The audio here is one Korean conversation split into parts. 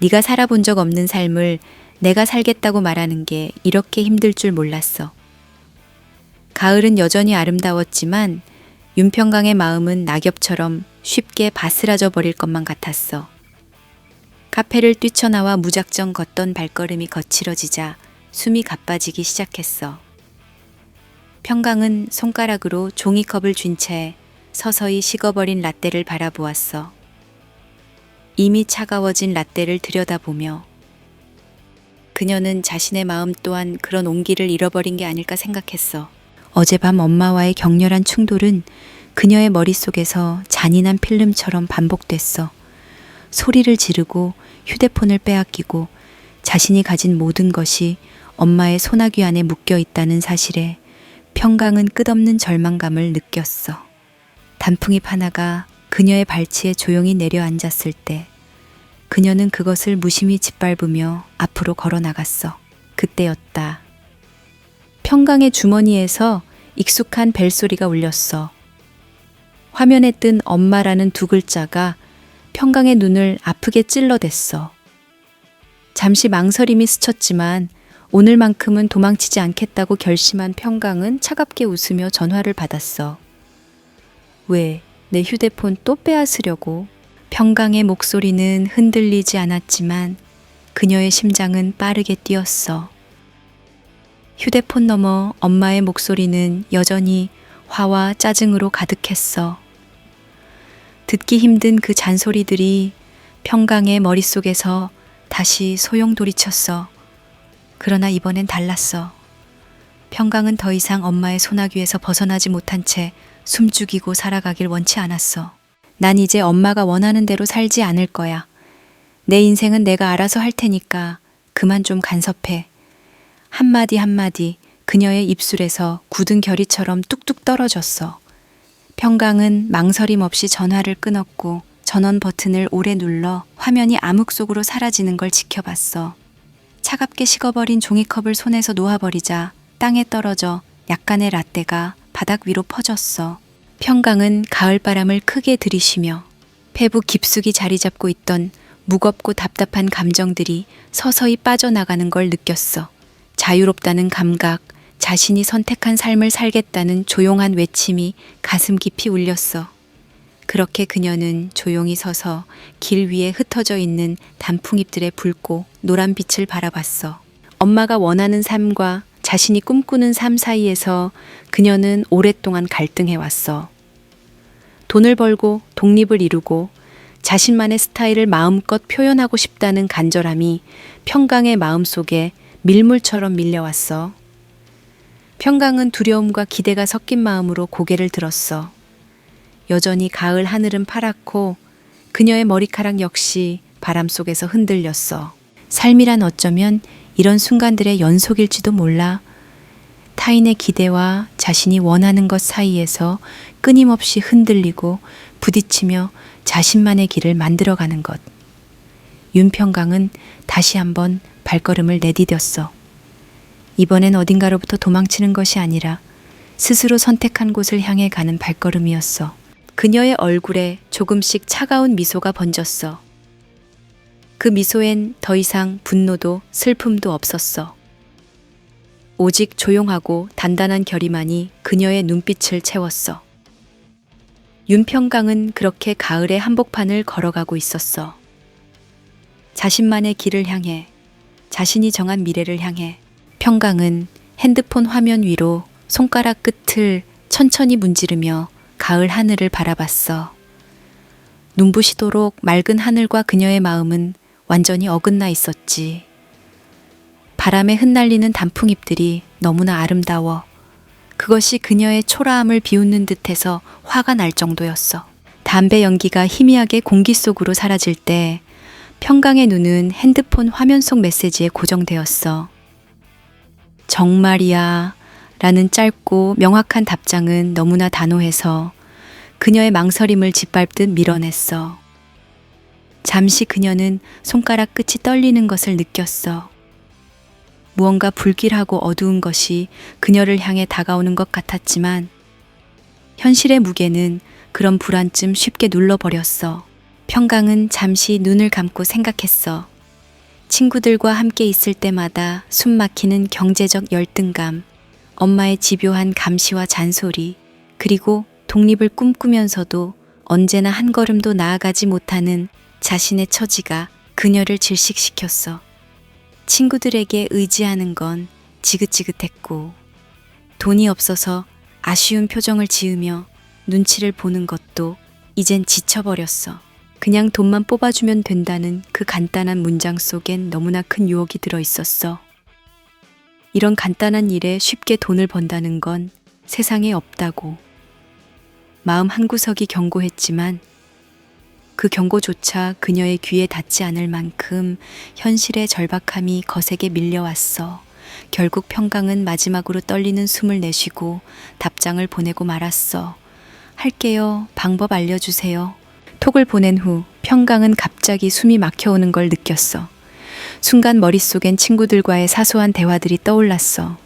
네가 살아본 적 없는 삶을 내가 살겠다고 말하는 게 이렇게 힘들 줄 몰랐어. 가을은 여전히 아름다웠지만 윤평강의 마음은 낙엽처럼 쉽게 바스라져 버릴 것만 같았어. 카페를 뛰쳐나와 무작정 걷던 발걸음이 거칠어지자 숨이 가빠지기 시작했어. 평강은 손가락으로 종이컵을 쥔 채 서서히 식어버린 라떼를 바라보았어. 이미 차가워진 라떼를 들여다보며 그녀는 자신의 마음 또한 그런 온기를 잃어버린 게 아닐까 생각했어. 어젯밤 엄마와의 격렬한 충돌은 그녀의 머릿속에서 잔인한 필름처럼 반복됐어. 소리를 지르고 휴대폰을 빼앗기고 자신이 가진 모든 것이 엄마의 소나귀 안에 묶여 있다는 사실에 평강은 끝없는 절망감을 느꼈어. 단풍잎 하나가 그녀의 발치에 조용히 내려앉았을 때 그녀는 그것을 무심히 짓밟으며 앞으로 걸어 나갔어. 그때였다. 평강의 주머니에서 익숙한 벨소리가 울렸어. 화면에 뜬 엄마라는 두 글자가 평강의 눈을 아프게 찔러댔어. 잠시 망설임이 스쳤지만 오늘만큼은 도망치지 않겠다고 결심한 평강은 차갑게 웃으며 전화를 받았어. 왜, 내 휴대폰 또 빼앗으려고? 평강의 목소리는 흔들리지 않았지만 그녀의 심장은 빠르게 뛰었어. 휴대폰 너머 엄마의 목소리는 여전히 화와 짜증으로 가득했어. 듣기 힘든 그 잔소리들이 평강의 머릿속에서 다시 소용돌이쳤어. 그러나 이번엔 달랐어. 평강은 더 이상 엄마의 소나귀에서 벗어나지 못한 채 숨죽이고 살아가길 원치 않았어. 난 이제 엄마가 원하는 대로 살지 않을 거야. 내 인생은 내가 알아서 할 테니까 그만 좀 간섭해. 한마디 한마디 그녀의 입술에서 굳은 결의처럼 뚝뚝 떨어졌어. 평강은 망설임 없이 전화를 끊었고 전원 버튼을 오래 눌러 화면이 암흑 속으로 사라지는 걸 지켜봤어. 차갑게 식어버린 종이컵을 손에서 놓아버리자 땅에 떨어져 약간의 라떼가 바닥 위로 퍼졌어. 평강은 가을바람을 크게 들이쉬며 폐부 깊숙이 자리 잡고 있던 무겁고 답답한 감정들이 서서히 빠져나가는 걸 느꼈어. 자유롭다는 감각, 자신이 선택한 삶을 살겠다는 조용한 외침이 가슴 깊이 울렸어. 그렇게 그녀는 조용히 서서 길 위에 흩어져 있는 단풍잎들의 붉고 노란 빛을 바라봤어. 엄마가 원하는 삶과 자신이 꿈꾸는 삶 사이에서 그녀는 오랫동안 갈등해왔어. 돈을 벌고 독립을 이루고 자신만의 스타일을 마음껏 표현하고 싶다는 간절함이 평강의 마음속에 밀물처럼 밀려왔어. 평강은 두려움과 기대가 섞인 마음으로 고개를 들었어. 여전히 가을 하늘은 파랗고 그녀의 머리카락 역시 바람 속에서 흔들렸어. 삶이란 어쩌면 이런 순간들의 연속일지도 몰라. 타인의 기대와 자신이 원하는 것 사이에서 끊임없이 흔들리고 부딪히며 자신만의 길을 만들어가는 것. 윤평강은 다시 한번 발걸음을 내디뎠어. 이번엔 어딘가로부터 도망치는 것이 아니라 스스로 선택한 곳을 향해 가는 발걸음이었어. 그녀의 얼굴에 조금씩 차가운 미소가 번졌어. 그 미소엔 더 이상 분노도 슬픔도 없었어. 오직 조용하고 단단한 결의만이 그녀의 눈빛을 채웠어. 윤평강은 그렇게 가을의 한복판을 걸어가고 있었어. 자신만의 길을 향해, 자신이 정한 미래를 향해. 평강은 핸드폰 화면 위로 손가락 끝을 천천히 문지르며 가을 하늘을 바라봤어. 눈부시도록 맑은 하늘과 그녀의 마음은 완전히 어긋나 있었지. 바람에 흩날리는 단풍잎들이 너무나 아름다워 그것이 그녀의 초라함을 비웃는 듯해서 화가 날 정도였어. 담배 연기가 희미하게 공기 속으로 사라질 때 평강의 눈은 핸드폰 화면 속 메시지에 고정되었어. 정말이야 라는 짧고 명확한 답장은 너무나 단호해서 그녀의 망설임을 짓밟듯 밀어냈어. 잠시 그녀는 손가락 끝이 떨리는 것을 느꼈어. 무언가 불길하고 어두운 것이 그녀를 향해 다가오는 것 같았지만 현실의 무게는 그런 불안쯤 쉽게 눌러버렸어. 평강은 잠시 눈을 감고 생각했어. 친구들과 함께 있을 때마다 숨 막히는 경제적 열등감, 엄마의 집요한 감시와 잔소리, 그리고 독립을 꿈꾸면서도 언제나 한 걸음도 나아가지 못하는 자신의 처지가 그녀를 질식시켰어. 친구들에게 의지하는 건 지긋지긋했고, 돈이 없어서 아쉬운 표정을 지으며 눈치를 보는 것도 이젠 지쳐버렸어. 그냥 돈만 뽑아주면 된다는 그 간단한 문장 속엔 너무나 큰 유혹이 들어 있었어. 이런 간단한 일에 쉽게 돈을 번다는 건 세상에 없다고. 마음 한구석이 경고했지만 그 경고조차 그녀의 귀에 닿지 않을 만큼 현실의 절박함이 거세게 밀려왔어. 결국 평강은 마지막으로 떨리는 숨을 내쉬고 답장을 보내고 말았어. 할게요. 방법 알려주세요. 톡을 보낸 후 평강은 갑자기 숨이 막혀오는 걸 느꼈어. 순간 머릿속엔 친구들과의 사소한 대화들이 떠올랐어.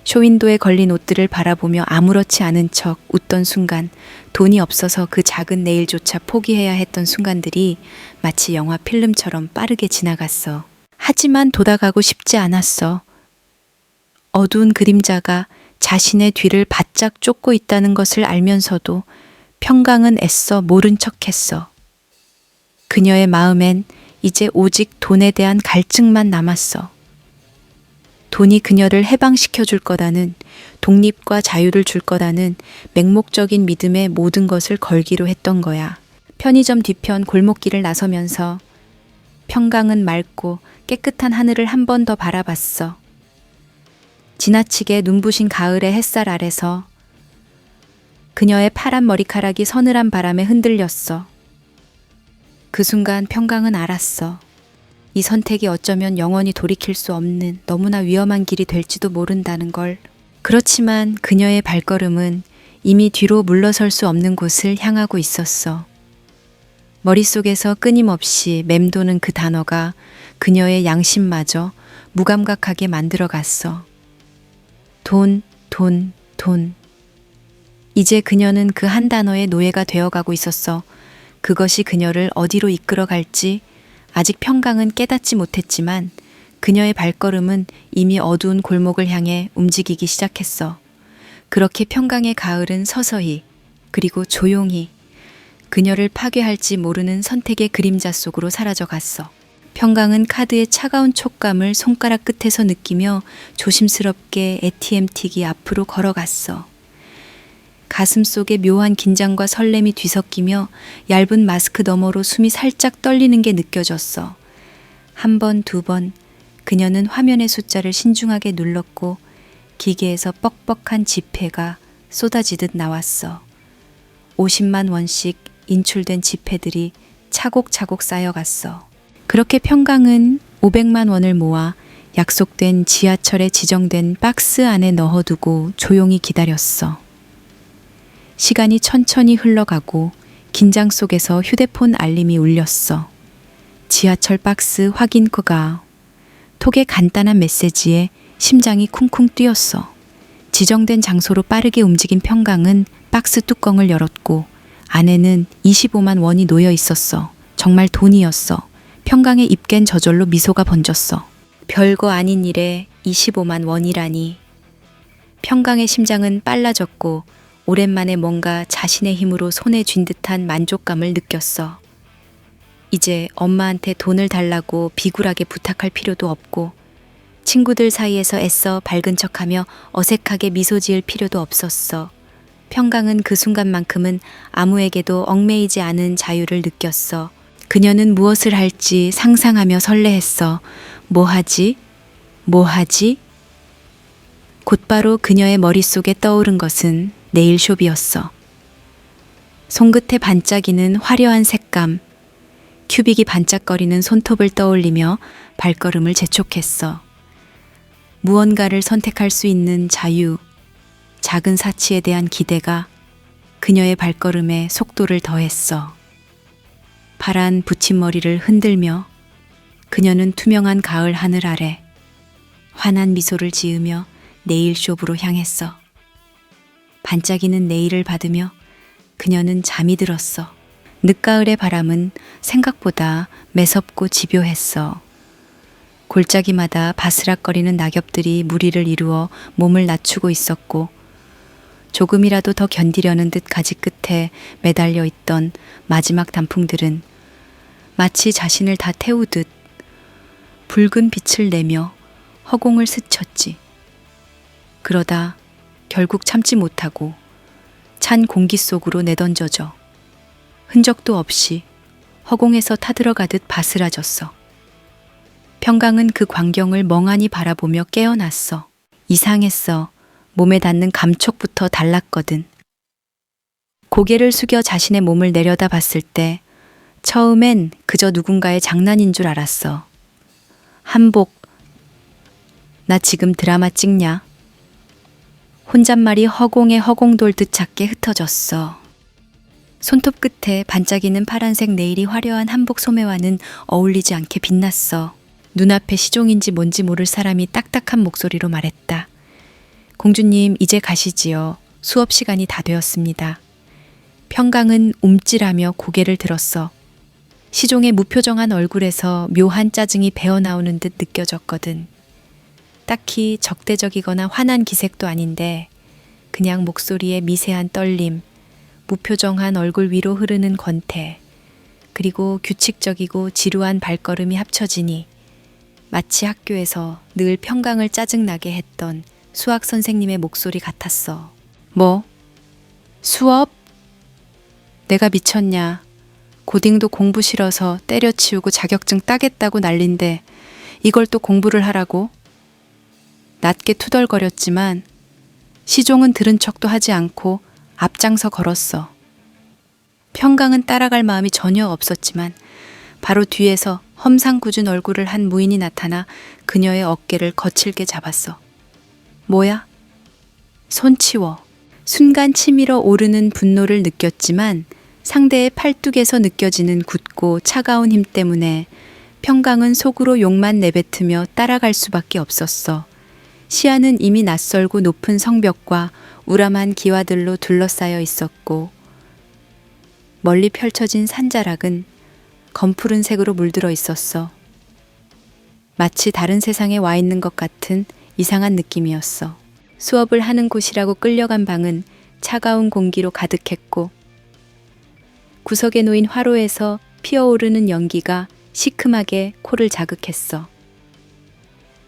쇼윈도에 걸린 옷들을 바라보며 아무렇지 않은 척 웃던 순간, 돈이 없어서 그 작은 내일조차 포기해야 했던 순간들이 마치 영화 필름처럼 빠르게 지나갔어. 하지만 돌아가고 싶지 않았어. 어두운 그림자가 자신의 뒤를 바짝 쫓고 있다는 것을 알면서도 평강은 애써 모른 척했어. 그녀의 마음엔 이제 오직 돈에 대한 갈증만 남았어. 돈이 그녀를 해방시켜 줄 거다는, 독립과 자유를 줄 거다는 맹목적인 믿음에 모든 것을 걸기로 했던 거야. 편의점 뒤편 골목길을 나서면서 평강은 맑고 깨끗한 하늘을 한 번 더 바라봤어. 지나치게 눈부신 가을의 햇살 아래서 그녀의 파란 머리카락이 서늘한 바람에 흔들렸어. 그 순간 평강은 알았어. 이 선택이 어쩌면 영원히 돌이킬 수 없는 너무나 위험한 길이 될지도 모른다는 걸. 그렇지만 그녀의 발걸음은 이미 뒤로 물러설 수 없는 곳을 향하고 있었어. 머릿속에서 끊임없이 맴도는 그 단어가 그녀의 양심마저 무감각하게 만들어갔어. 돈, 돈, 돈. 이제 그녀는 그 한 단어의 노예가 되어가고 있었어. 그것이 그녀를 어디로 이끌어갈지 아직 평강은 깨닫지 못했지만 그녀의 발걸음은 이미 어두운 골목을 향해 움직이기 시작했어. 그렇게 평강의 가을은 서서히, 그리고 조용히 그녀를 파괴할지 모르는 선택의 그림자 속으로 사라져갔어. 평강은 카드의 차가운 촉감을 손가락 끝에서 느끼며 조심스럽게 ATM틱이 앞으로 걸어갔어. 가슴속에 묘한 긴장과 설렘이 뒤섞이며 얇은 마스크 너머로 숨이 살짝 떨리는 게 느껴졌어. 한 번, 두 번 그녀는 화면의 숫자를 신중하게 눌렀고 기계에서 뻑뻑한 지폐가 쏟아지듯 나왔어. 50만 원씩 인출된 지폐들이 차곡차곡 쌓여갔어. 그렇게 평강은 500만 원을 모아 약속된 지하철에 지정된 박스 안에 넣어두고 조용히 기다렸어. 시간이 천천히 흘러가고 긴장 속에서 휴대폰 알림이 울렸어. 지하철 박스 확인 끄가. 톡의 간단한 메시지에 심장이 쿵쿵 뛰었어. 지정된 장소로 빠르게 움직인 평강은 박스 뚜껑을 열었고 안에는 25만 원이 놓여 있었어. 정말 돈이었어. 평강의 입겐 저절로 미소가 번졌어. 별거 아닌 일에 25만 원이라니. 평강의 심장은 빨라졌고 오랜만에 뭔가 자신의 힘으로 손에 쥔 듯한 만족감을 느꼈어. 이제 엄마한테 돈을 달라고 비굴하게 부탁할 필요도 없고 친구들 사이에서 애써 밝은 척하며 어색하게 미소 지을 필요도 없었어. 평강은 그 순간만큼은 아무에게도 얽매이지 않은 자유를 느꼈어. 그녀는 무엇을 할지 상상하며 설레했어. 뭐 하지? 뭐 하지? 곧바로 그녀의 머릿속에 떠오른 것은 네일숍이었어. 손끝에 반짝이는 화려한 색감, 큐빅이 반짝거리는 손톱을 떠올리며 발걸음을 재촉했어. 무언가를 선택할 수 있는 자유, 작은 사치에 대한 기대가 그녀의 발걸음에 속도를 더했어. 파란 붙임머리를 흔들며 그녀는 투명한 가을 하늘 아래 환한 미소를 지으며 네일숍으로 향했어. 반짝이는 네일을 받으며 그녀는 잠이 들었어. 늦가을의 바람은 생각보다 매섭고 집요했어. 골짜기마다 바스락거리는 낙엽들이 무리를 이루어 몸을 낮추고 있었고 조금이라도 더 견디려는 듯 가지 끝에 매달려 있던 마지막 단풍들은 마치 자신을 다 태우듯 붉은 빛을 내며 허공을 스쳤지. 그러다 결국 참지 못하고 찬 공기 속으로 내던져져 흔적도 없이 허공에서 타들어가듯 바스라졌어. 평강은 그 광경을 멍하니 바라보며 깨어났어. 이상했어. 몸에 닿는 감촉부터 달랐거든. 고개를 숙여 자신의 몸을 내려다 봤을 때 처음엔 그저 누군가의 장난인 줄 알았어. 한복, 나 지금 드라마 찍냐? 혼잣말이 허공에 허공 돌듯 작게 흩어졌어. 손톱 끝에 반짝이는 파란색 네일이 화려한 한복 소매와는 어울리지 않게 빛났어. 눈앞에 시종인지 뭔지 모를 사람이 딱딱한 목소리로 말했다. 공주님, 이제 가시지요. 수업 시간이 다 되었습니다. 평강은 움찔하며 고개를 들었어. 시종의 무표정한 얼굴에서 묘한 짜증이 배어나오는 듯 느껴졌거든. 딱히 적대적이거나 화난 기색도 아닌데 그냥 목소리에 미세한 떨림, 무표정한 얼굴 위로 흐르는 권태, 그리고 규칙적이고 지루한 발걸음이 합쳐지니 마치 학교에서 늘 평강을 짜증나게 했던 수학 선생님의 목소리 같았어. 뭐? 수업? 내가 미쳤냐? 고딩도 공부 싫어서 때려치우고 자격증 따겠다고 난린데 이걸 또 공부를 하라고? 낮게 투덜거렸지만 시종은 들은 척도 하지 않고 앞장서 걸었어. 평강은 따라갈 마음이 전혀 없었지만 바로 뒤에서 험상궂은 얼굴을 한 무인이 나타나 그녀의 어깨를 거칠게 잡았어. 뭐야? 손 치워. 순간 치밀어 오르는 분노를 느꼈지만 상대의 팔뚝에서 느껴지는 굳고 차가운 힘 때문에 평강은 속으로 욕만 내뱉으며 따라갈 수밖에 없었어. 시야는 이미 낯설고 높은 성벽과 우람한 기와들로 둘러싸여 있었고 멀리 펼쳐진 산자락은 검푸른 색으로 물들어 있었어. 마치 다른 세상에 와 있는 것 같은 이상한 느낌이었어. 수업을 하는 곳이라고 끌려간 방은 차가운 공기로 가득했고 구석에 놓인 화로에서 피어오르는 연기가 시큼하게 코를 자극했어.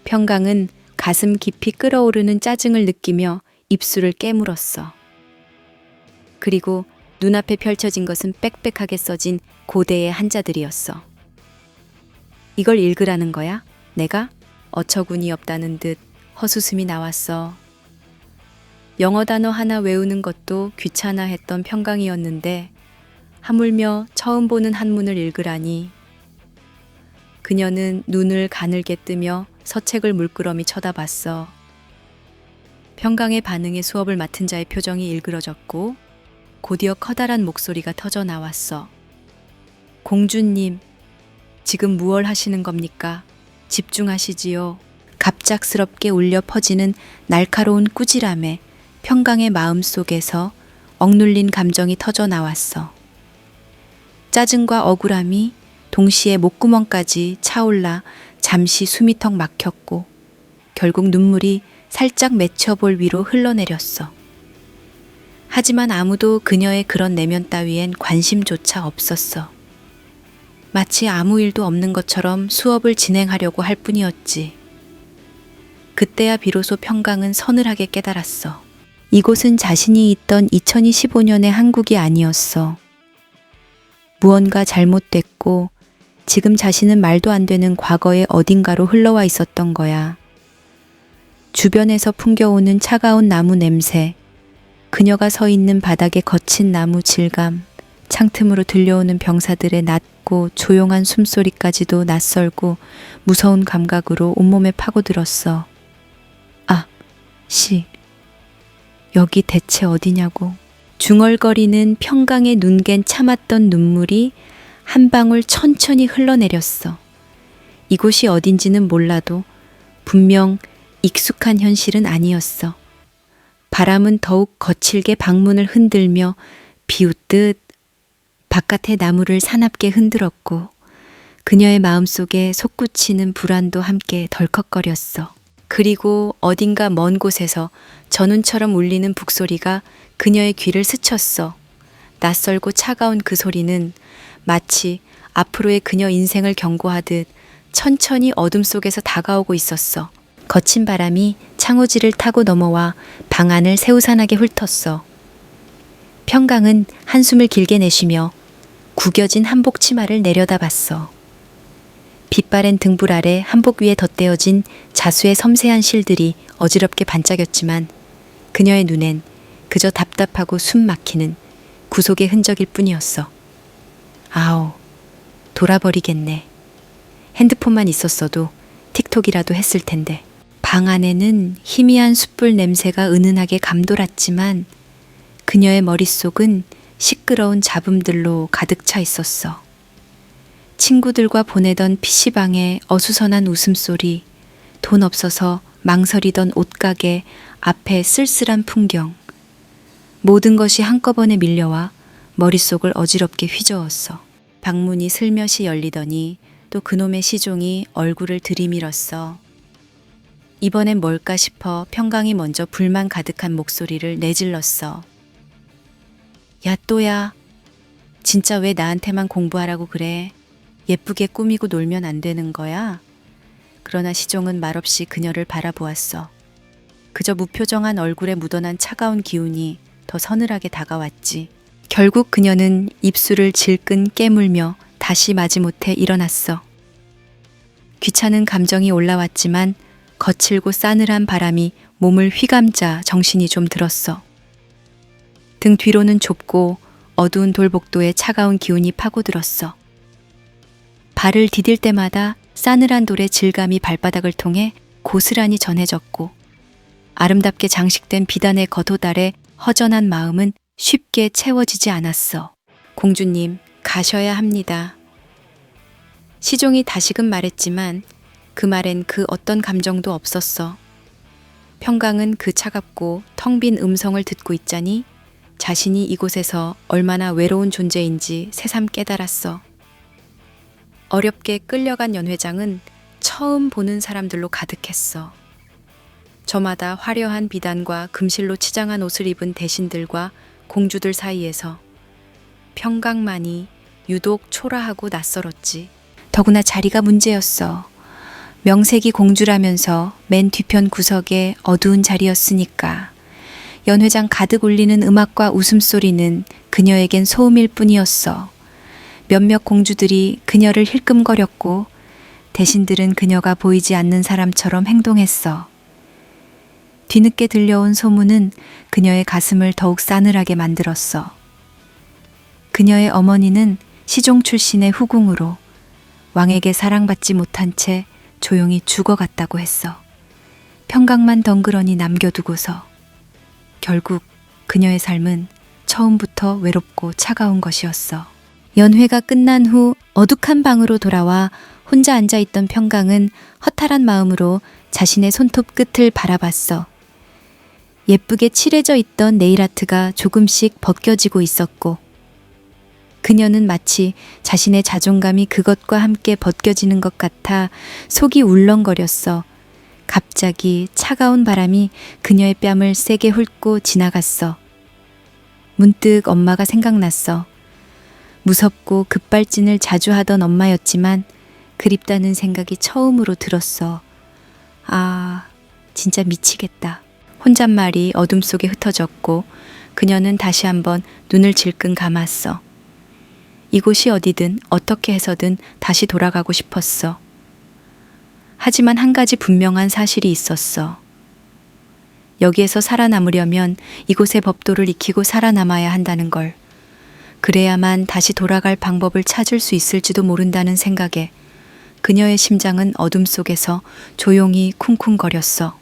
평강은 가슴 깊이 끓어오르는 짜증을 느끼며 입술을 깨물었어. 그리고 눈앞에 펼쳐진 것은 빽빽하게 써진 고대의 한자들이었어. 이걸 읽으라는 거야? 내가? 어처구니 없다는 듯 헛웃음이 나왔어. 영어 단어 하나 외우는 것도 귀찮아했던 평강이었는데 하물며 처음 보는 한문을 읽으라니. 그녀는 눈을 가늘게 뜨며 서책을 물끄러미 쳐다봤어. 평강의 반응에 수업을 맡은 자의 표정이 일그러졌고 곧이어 커다란 목소리가 터져 나왔어. 공주님, 지금 무얼 하시는 겁니까? 집중하시지요. 갑작스럽게 울려 퍼지는 날카로운 꾸지람에 평강의 마음 속에서 억눌린 감정이 터져 나왔어. 짜증과 억울함이 동시에 목구멍까지 차올라 잠시 숨이 턱 막혔고 결국 눈물이 살짝 맺혀볼 위로 흘러내렸어. 하지만 아무도 그녀의 그런 내면 따위엔 관심조차 없었어. 마치 아무 일도 없는 것처럼 수업을 진행하려고 할 뿐이었지. 그때야 비로소 평강은 서늘하게 깨달았어. 이곳은 자신이 있던 2025년의 한국이 아니었어. 무언가 잘못됐고 지금 자신은 말도 안 되는 과거의 어딘가로 흘러와 있었던 거야. 주변에서 풍겨오는 차가운 나무 냄새, 그녀가 서 있는 바닥의 거친 나무 질감, 창틈으로 들려오는 병사들의 낮고 조용한 숨소리까지도 낯설고 무서운 감각으로 온몸에 파고들었어. 아, 여기 대체 어디냐고. 중얼거리는 평강의 눈갠 참았던 눈물이 한 방울 천천히 흘러내렸어. 이곳이 어딘지는 몰라도 분명 익숙한 현실은 아니었어. 바람은 더욱 거칠게 방문을 흔들며 비웃듯 바깥의 나무를 사납게 흔들었고 그녀의 마음속에 솟구치는 불안도 함께 덜컥거렸어. 그리고 어딘가 먼 곳에서 전운처럼 울리는 북소리가 그녀의 귀를 스쳤어. 낯설고 차가운 그 소리는 마치 앞으로의 그녀 인생을 경고하듯 천천히 어둠 속에서 다가오고 있었어. 거친 바람이 창호지를 타고 넘어와 방 안을 새우산하게 훑었어. 평강은 한숨을 길게 내쉬며 구겨진 한복 치마를 내려다봤어. 빛바랜 등불 아래 한복 위에 덧대어진 자수의 섬세한 실들이 어지럽게 반짝였지만 그녀의 눈엔 그저 답답하고 숨 막히는 구속의 흔적일 뿐이었어. 아오, 돌아버리겠네. 핸드폰만 있었어도 틱톡이라도 했을 텐데. 방 안에는 희미한 숯불 냄새가 은은하게 감돌았지만 그녀의 머릿속은 시끄러운 잡음들로 가득 차 있었어. 친구들과 보내던 PC방의 어수선한 웃음소리, 돈 없어서 망설이던 옷가게 앞에 쓸쓸한 풍경. 모든 것이 한꺼번에 밀려와 머릿속을 어지럽게 휘저었어. 방문이 슬며시 열리더니 또 그놈의 시종이 얼굴을 들이밀었어. 이번엔 뭘까 싶어 평강이 먼저 불만 가득한 목소리를 내질렀어. 야, 또야. 진짜 왜 나한테만 공부하라고 그래? 예쁘게 꾸미고 놀면 안 되는 거야? 그러나 시종은 말없이 그녀를 바라보았어. 그저 무표정한 얼굴에 묻어난 차가운 기운이 더 서늘하게 다가왔지. 결국 그녀는 입술을 질끈 깨물며 다시 마지못해 일어났어. 귀찮은 감정이 올라왔지만 거칠고 싸늘한 바람이 몸을 휘감자 정신이 좀 들었어. 등 뒤로는 좁고 어두운 돌복도에 차가운 기운이 파고들었어. 발을 디딜 때마다 싸늘한 돌의 질감이 발바닥을 통해 고스란히 전해졌고 아름답게 장식된 비단의 겉옷 아래 허전한 마음은 쉽게 채워지지 않았어. 공주님, 가셔야 합니다. 시종이 다시금 말했지만 그 말엔 그 어떤 감정도 없었어. 평강은 그 차갑고 텅 빈 음성을 듣고 있자니 자신이 이곳에서 얼마나 외로운 존재인지 새삼 깨달았어. 어렵게 끌려간 연회장은 처음 보는 사람들로 가득했어. 저마다 화려한 비단과 금실로 치장한 옷을 입은 대신들과 공주들 사이에서 평강만이 유독 초라하고 낯설었지. 더구나 자리가 문제였어. 명색이 공주라면서 맨 뒤편 구석에 어두운 자리였으니까. 연회장 가득 울리는 음악과 웃음소리는 그녀에겐 소음일 뿐이었어. 몇몇 공주들이 그녀를 힐끔거렸고 대신들은 그녀가 보이지 않는 사람처럼 행동했어. 뒤늦게 들려온 소문은 그녀의 가슴을 더욱 싸늘하게 만들었어. 그녀의 어머니는 시종 출신의 후궁으로 왕에게 사랑받지 못한 채 조용히 죽어갔다고 했어. 평강만 덩그러니 남겨두고서. 결국 그녀의 삶은 처음부터 외롭고 차가운 것이었어. 연회가 끝난 후 어둑한 방으로 돌아와 혼자 앉아있던 평강은 허탈한 마음으로 자신의 손톱 끝을 바라봤어. 예쁘게 칠해져 있던 네일아트가 조금씩 벗겨지고 있었고 그녀는 마치 자신의 자존감이 그것과 함께 벗겨지는 것 같아 속이 울렁거렸어. 갑자기 차가운 바람이 그녀의 뺨을 세게 훑고 지나갔어. 문득 엄마가 생각났어. 무섭고 급발진을 자주 하던 엄마였지만 그립다는 생각이 처음으로 들었어. 아, 진짜 미치겠다. 혼잣말이 어둠 속에 흩어졌고 그녀는 다시 한번 눈을 질끈 감았어. 이곳이 어디든 어떻게 해서든 다시 돌아가고 싶었어. 하지만 한 가지 분명한 사실이 있었어. 여기에서 살아남으려면 이곳의 법도를 익히고 살아남아야 한다는 걸. 그래야만 다시 돌아갈 방법을 찾을 수 있을지도 모른다는 생각에 그녀의 심장은 어둠 속에서 조용히 쿵쿵거렸어.